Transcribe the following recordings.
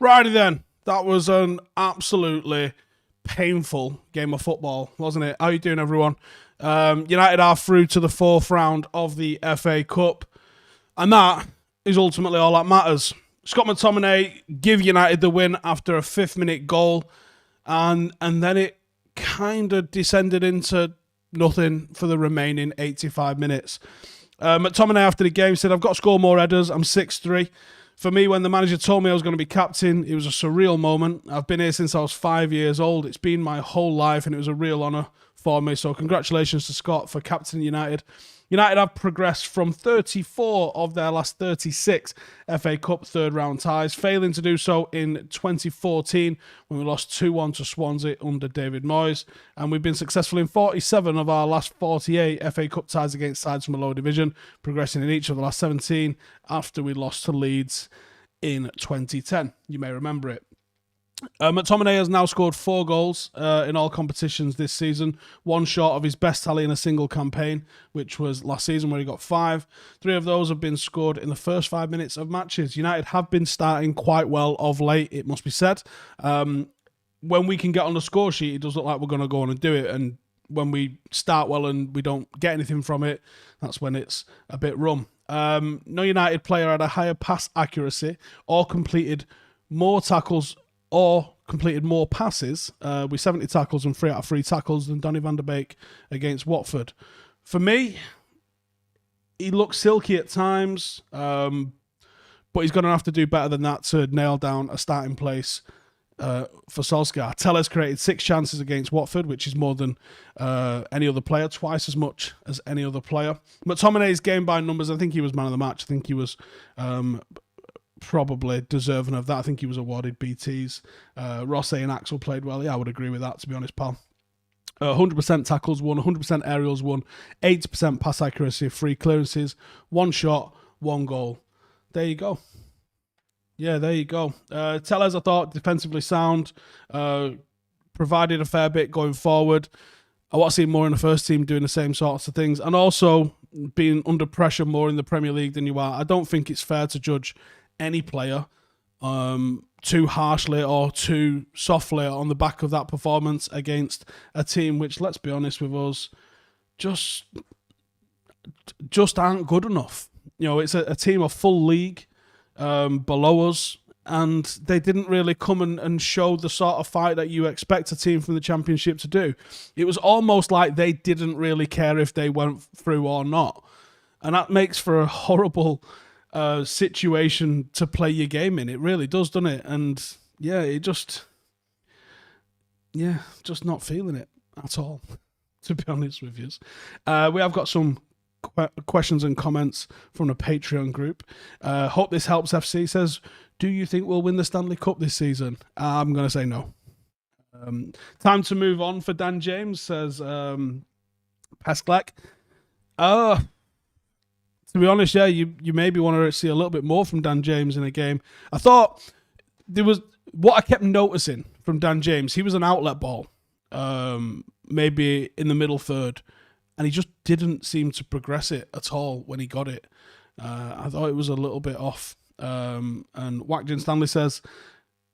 Righty then, that was an absolutely painful game of football, wasn't it? How you doing, everyone? United are through to the fourth round of the FA Cup, and that is ultimately all that matters. Scott McTominay give United the win after a fifth-minute goal, and then it kind of descended into nothing for the remaining 85 minutes. McTominay after the game said, "I've got to score more headers. I'm 6'3". For me, when the manager told me I was going to be captain, it was a surreal moment. I've been here since I was 5 years old. It's been my whole life, and it was a real honour for me. So congratulations to Scott for captaining United. United have progressed from 34 of their last 36 FA Cup third-round ties, failing to do so in 2014 when we lost 2-1 to Swansea under David Moyes. And we've been successful in 47 of our last 48 FA Cup ties against sides from the lower division, progressing in each of the last 17 after we lost to Leeds in 2010. You may remember it. McTominay has now scored 4 goals in all competitions this season, one short of his best tally in a single campaign, which was last season where he got 5. 3 of those have been scored in the first 5 minutes of matches. United have been starting quite well of late, it must be said. When we can get on the score sheet, it does look like we're going to go on and do it, and when we start well and we don't get anything from it, that's when it's a bit rum. No United player had a higher pass accuracy or completed more tackles or completed more passes with 70 tackles and 3 out of 3 tackles than Donny van der Beek against Watford. For me, he looks silky at times, but he's going to have to do better than that to nail down a starting place for Solskjaer. Tellez created 6 chances against Watford, which is more than any other player, twice as much as any other player. McTominay's game by numbers, I think he was man of the match. I think he was probably deserving of that. I think he was awarded BTs. Rossi and Axel played well. Yeah, I would agree with that, to be honest, pal. 100% tackles won, 100% aerials won, 80% pass accuracy, 3 clearances, 1 shot, 1 goal. There you go. Yeah, there you go. Tellez, I thought, defensively sound, provided a fair bit going forward. I want to see more in the first team doing the same sorts of things, and also being under pressure more in the Premier League than you are. I don't think it's fair to judge any player too harshly or too softly on the back of that performance against a team which, let's be honest with us, just aren't good enough. You know, it's a team of full league below us, and they didn't really come and show the sort of fight that you expect a team from the Championship to do. It was almost like they didn't really care if they went through or not, and that makes for a horrible situation to play your game in. It really does, doesn't it? And yeah, just not feeling it at all, to be honest with you. We have got some questions and comments from the Patreon group. Hope this helps FC says, do you think we'll win the Stanley Cup this season? I'm going to say no. Time to move on for Dan James, says Pesklek. To be honest, yeah, you maybe want to see a little bit more from Dan James in a game. I thought there was, what I kept noticing from Dan James, he was an outlet ball, maybe in the middle third, and he just didn't seem to progress it at all when he got it. I thought it was a little bit off. And Wackden Stanley says,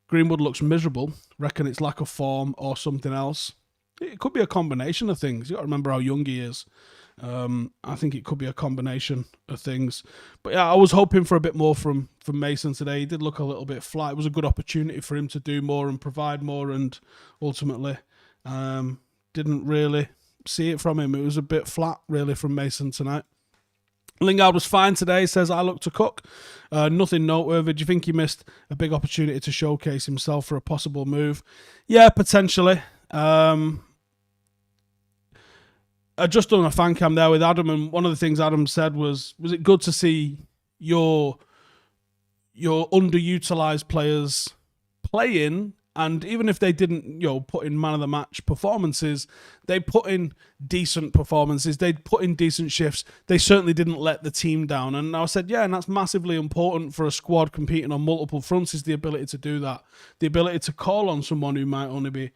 Greenwood looks miserable. Reckon it's lack of form or something else. It could be a combination of things. You got to remember how young he is. I think it could be a combination of things. But yeah, I was hoping for a bit more from Mason today. He did look a little bit flat. It was a good opportunity for him to do more and provide more, and ultimately didn't really see it from him. It was a bit flat, really, from Mason tonight. Lingard was fine today, says I look to cook. Nothing noteworthy. Do you think he missed a big opportunity to showcase himself for a possible move? Yeah, potentially. I just done a fan cam there with Adam, and one of the things Adam said was it good to see your underutilized players playing, and even if they didn't, put in man of the match performances, they put in decent performances, they put in decent shifts. They certainly didn't let the team down. And I said, yeah, and that's massively important for a squad competing on multiple fronts, is the ability to do that. The ability to call on someone who might only be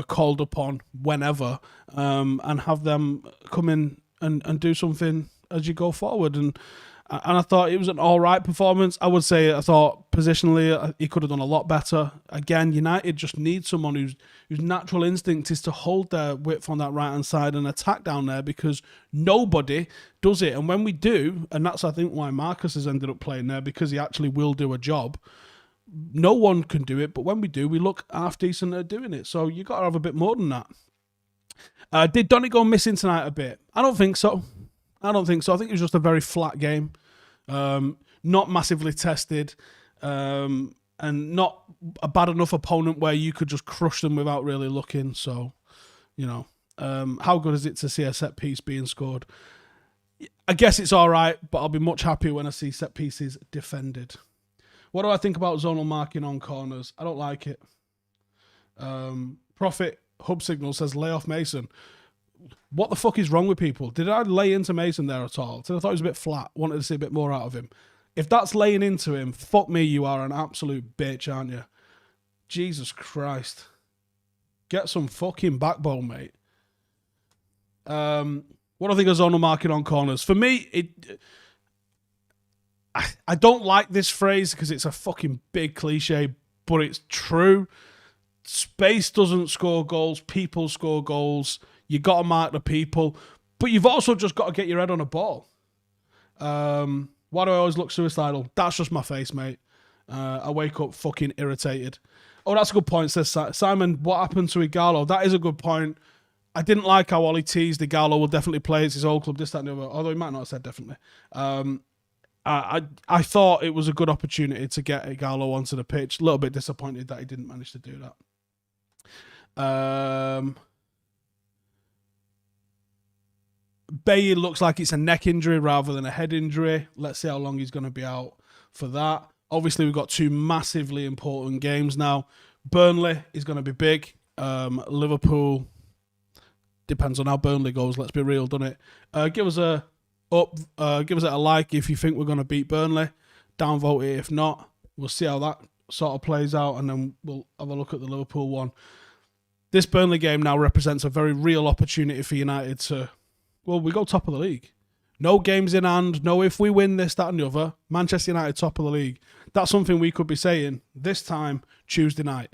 called upon whenever, and have them come in and do something as you go forward. And And I thought it was an all right performance. I would say I thought positionally he could have done a lot better. Again, United just need someone whose natural instinct is to hold their width on that right-hand side and attack down there, because nobody does it. And when we do, and that's I think why Marcus has ended up playing there, because he actually will do a job. No one can do it, but when we do, we look half decent at doing it. So you got to have a bit more than that. Did Donny go missing tonight a bit? I don't think so. I think it was just a very flat game. Not massively tested. And not a bad enough opponent where you could just crush them without really looking. So, how good is it to see a set piece being scored? I guess it's all right, but I'll be much happier when I see set pieces defended. What do I think about zonal marking on corners? I don't like it. Profit Hub Signal says lay off Mason. What the fuck is wrong with people? Did I lay into Mason there at all? I thought he was a bit flat. Wanted to see a bit more out of him. If that's laying into him, fuck me, you are an absolute bitch, aren't you? Jesus Christ. Get some fucking backbone, mate. What do I think of zonal marking on corners? For me, I don't like this phrase because it's a fucking big cliche, but it's true. Space doesn't score goals. People score goals. You got to mark the people, but you've also just got to get your head on a ball. Why do I always look suicidal? That's just my face, mate. I wake up fucking irritated. Oh, that's a good point, says Simon. What happened to Igalo? That is a good point. I didn't like how Ollie teased Igalo will definitely play. It's his old club, this, that, and the other. Although he might not have said definitely. I thought it was a good opportunity to get Igalo onto the pitch. A little bit disappointed that he didn't manage to do that. Baye looks like it's a neck injury rather than a head injury. Let's see how long he's going to be out for that. Obviously, we've got two massively important games now. Burnley is going to be big. Liverpool, depends on how Burnley goes. Let's be real, doesn't it? Give us a like if you think we're going to beat Burnley. Downvote it if not. We'll see how that sort of plays out, and then we'll have a look at the Liverpool one. This Burnley game now represents a very real opportunity for United to, well, we go top of the league. No games in hand, no if we win this, that and the other. Manchester United top of the league. That's something we could be saying this time Tuesday night.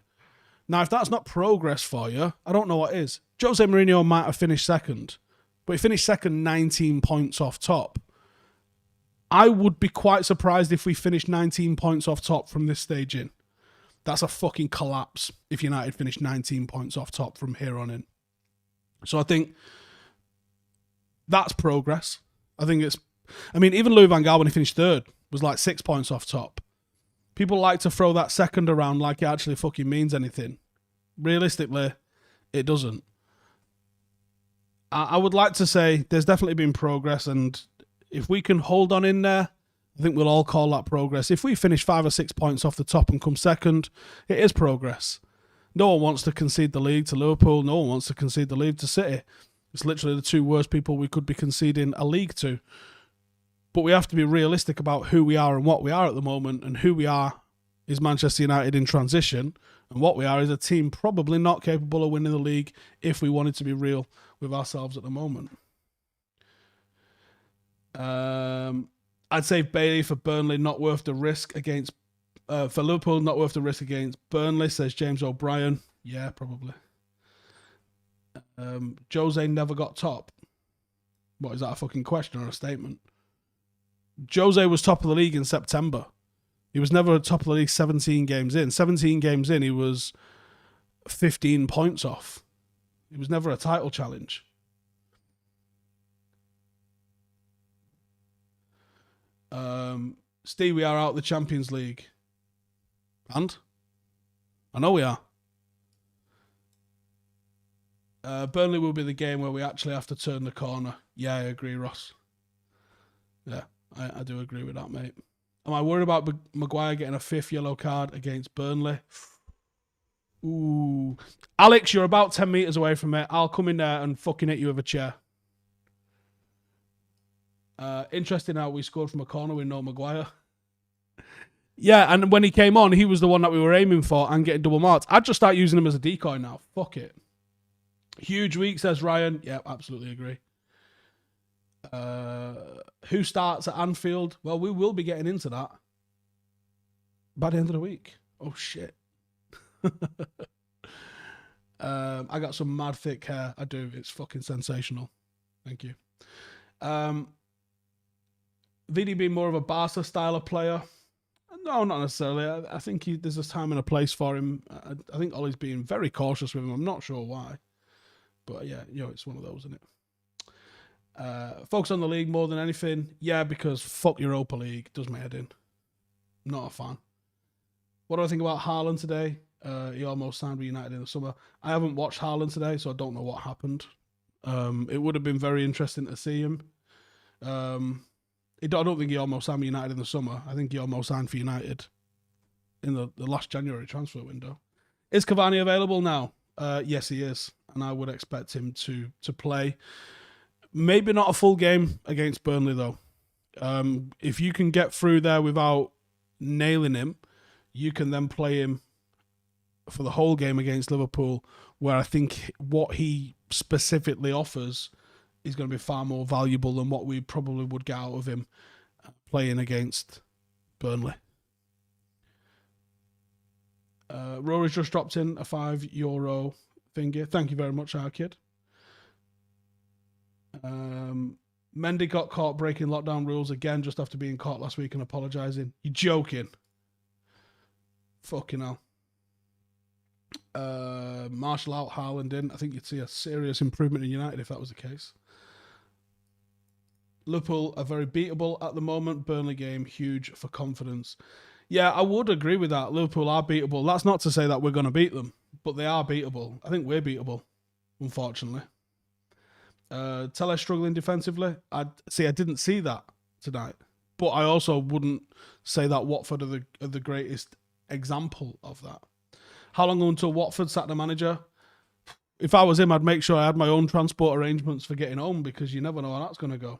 Now, if that's not progress for you, I don't know what is. Jose Mourinho might have finished second, but he finished second 19 points off top. I would be quite surprised if we finished 19 points off top from this stage in. That's a fucking collapse if United finished 19 points off top from here on in. So I think that's progress. Even Louis van Gaal, when he finished third, was like 6 points off top. People like to throw that second around like it actually fucking means anything. Realistically, it doesn't. I would like to say there's definitely been progress, and if we can hold on in there, I think we'll all call that progress. If we finish 5 or 6 points off the top and come second, it is progress. No one wants to concede the league to Liverpool. No one wants to concede the league to City. It's literally the two worst people we could be conceding a league to. But we have to be realistic about who we are and what we are at the moment, and who we are is Manchester United in transition, and what we are is a team probably not capable of winning the league if we wanted to be real with ourselves at the moment. I'd say Bailey for Burnley, not worth the risk against... for Liverpool, not worth the risk against Burnley, says James O'Brien. Yeah, probably. Jose never got top. What, is that a fucking question or a statement? Jose was top of the league in September. He was never top of the league 17 games in. 17 games in, he was 15 points off. It was never a title challenge. Steve, we are out of the Champions League. And? I know we are. Burnley will be the game where we actually have to turn the corner. Yeah, I agree, Ross. Yeah, I do agree with that, mate. Am I worried about Maguire getting a 5th yellow card against Burnley? Ooh. Alex, you're about 10 metres away from it. I'll come in there and fucking hit you with a chair. Interesting how we scored from a corner with no Maguire. Yeah, and when he came on, he was the one that we were aiming for and getting double marked. I'd just start using him as a decoy now. Fuck it. Huge week, says Ryan. Yeah, absolutely agree. Who starts at Anfield? Well, we will be getting into that by the end of the week. Oh, shit. I got some mad thick hair. I do. It's fucking sensational. Thank you. VD being more of a Barca style of player. No, not necessarily. I think there's a time and a place for him. I think Ollie's being very cautious with him. I'm not sure why. But yeah, it's one of those, isn't it? Focus on the league more than anything. Yeah, because fuck Europa League. Does my head in. Not a fan. What do I think about Haaland today? He almost signed with United in the summer. I haven't watched Haaland today, so I don't know what happened. It would have been very interesting to see him. I don't think he almost signed with United in the summer. I think he almost signed for United in the last January transfer window. Is Cavani available now? Yes, he is. And I would expect him to play. Maybe not a full game against Burnley, though. If you can get through there without nailing him, you can then play him for the whole game against Liverpool, where I think what he specifically offers is going to be far more valuable than what we probably would get out of him playing against Burnley. Rory's just dropped in a €5 finger. Thank you very much, our kid. Mendy got caught breaking lockdown rules again just after being caught last week and apologising. You're joking. Fucking hell. Marshall out, Haaland in. I think you'd see a serious improvement in United if that was the case. Liverpool are very beatable at the moment. Burnley game, huge for confidence. Yeah, I would agree with that. Liverpool are beatable. That's not to say that we're going to beat them, but they are beatable. I think we're beatable, unfortunately. Tellez struggling defensively. I didn't see that tonight, but I also wouldn't say that Watford are the greatest example of that. How long until Watford sacked the manager? If I was him, I'd make sure I had my own transport arrangements for getting home, because you never know how that's going to go.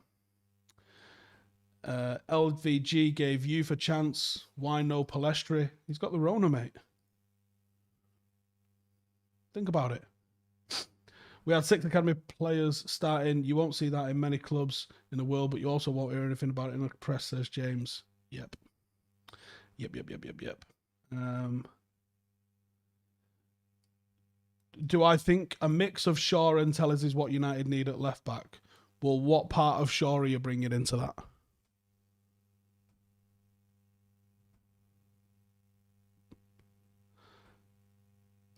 LVG gave youth a chance. Why no Palestri? He's got the Rona, mate. Think about it. We had 6 academy players starting. You won't see that in many clubs in the world, but you also won't hear anything about it in the press, says James. Yep. Do I think a mix of Shaw and Tellez is what United need at left back? Well, what part of Shaw are you bringing into that?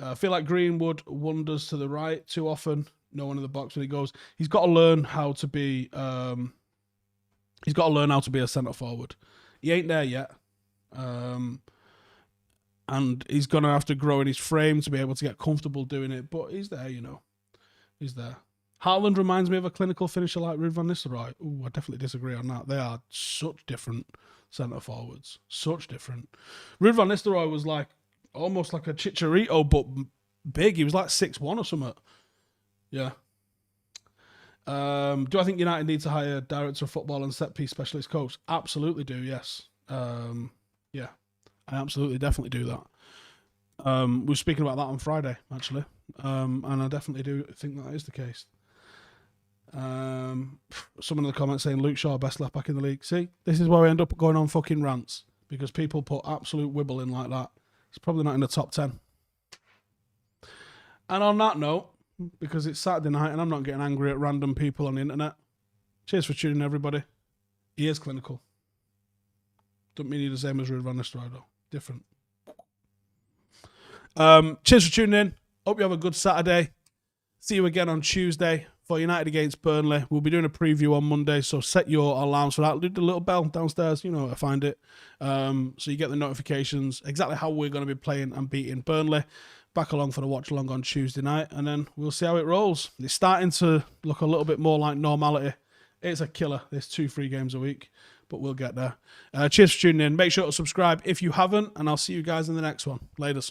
I feel like Greenwood wanders to the right too often. No one in the box when he goes. He's got to learn how to be. He's got to learn how to be a centre forward. He ain't there yet, and he's gonna have to grow in his frame to be able to get comfortable doing it. But he's there, He's there. Haaland reminds me of a clinical finisher like Ruud van Nistelrooy. Ooh, I definitely disagree on that. They are such different centre forwards. Such different. Ruud van Nistelrooy was like almost like a Chicharito, but big. He was like 6'1" or something. Yeah. Do I think United need to hire a director of football and set piece specialist coach? Absolutely do, yes. Yeah, I absolutely definitely do that. We were speaking about that on Friday, actually. And I definitely do think that is the case. Someone in the comments saying Luke Shaw, best left back in the league. See, this is where we end up going on fucking rants, because people put absolute wibble in like that. He's probably not in the top 10. And on that note, because it's Saturday night and I'm not getting angry at random people on the internet, cheers for tuning in, everybody. He is clinical. Don't mean he's the same as Ruud van Nistelrooy, though. Different. Cheers for tuning in. Hope you have a good Saturday. See you again on Tuesday for United against Burnley. We'll be doing a preview on Monday, so set your alarms for that. Do the little bell downstairs, you know where to find it. So you get the notifications, exactly how we're going to be playing and beating Burnley. Back along for the watch along on Tuesday night, and then we'll see how it rolls. It's starting to look a little bit more like normality. It's a killer. There's 2-3 games a week, but we'll get there. Cheers for tuning in. Make sure to subscribe if you haven't, and I'll see you guys in the next one. Laters.